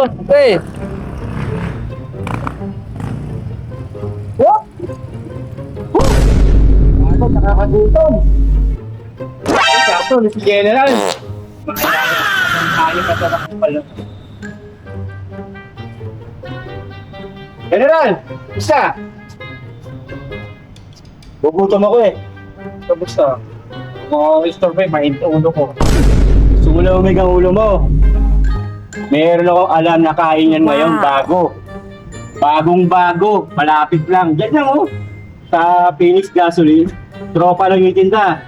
Pre. What? Ano, nakakagutom. Kaso, si General. Makakaya ka sa nakapalo. General! Basta! Gugutom ako eh. Kamusta? Store ba, mainit ang ulo ko. Gusto mo na umig ang ulo mo. Meron akong alam na kain yan ngayon, bago. Bagong-bago, malapit lang. Diyan lang oh. Sa Phoenix Gasoline, tropa lang yung tinda.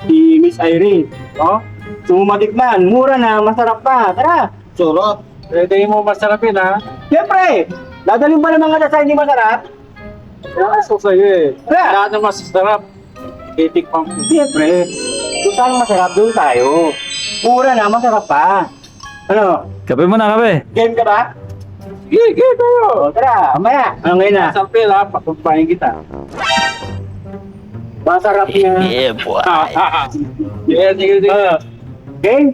Si Miss Irene. Oh? Sumatikman, mura na, masarap pa. Tara! Surot. Pwede mo masarapin ha? Siyempre! Dadalhin ba ng mga nasa hindi masarap? Gusto sa'yo eh. Lahat na masasarap. Titikpang ko. Siyempre. Kung saan masarap, doon tayo. Mura na, masarap pa. Ano? Kape mo na, kape. Game ka ba? Sige, game tayo. O, tara, mamaya. Ano ngayon na? Sampil ha, patumpahin kita. Masarap niya. Yeah, boy. Sige. Game?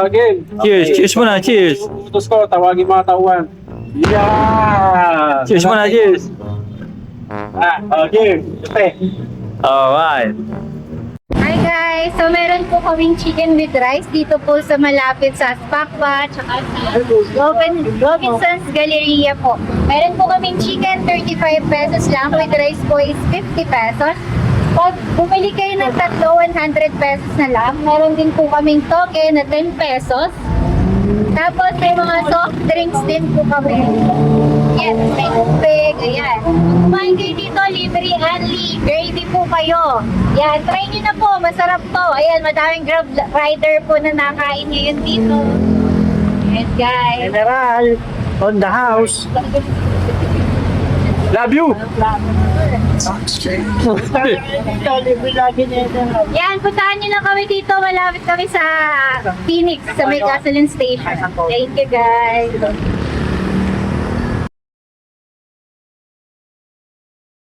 Game. Cheers, cheers muna, cheers. Utos ko, tawagin mga tauhan. Yeah! Cheers muna, cheers. Game. Kape. Alright. Hi guys! So meron po kaming chicken with rice dito po sa malapit sa Spakba tsaka sa Robinson's Galleria po. Meron po kaming chicken, 35 pesos lang. With rice po is 50 pesos. Pag bumili kayo ng tatlo, 100 pesos na lang. Meron din po kaming toke na 10 pesos. Tapos may mga soft drinks din po kami. Yes, may tubig, ayan. Kumain kayo dito, libre only. Gravy po kayo. Yan, try nyo na po, masarap to. Ayan, madaming Grab rider po na nakain ngayon dito. Yes, guys. General, on the house. Love you! Yan, puntahan nyo na kami dito. Malapit kami sa Phoenix, sa may gasoline station. Thank you, guys.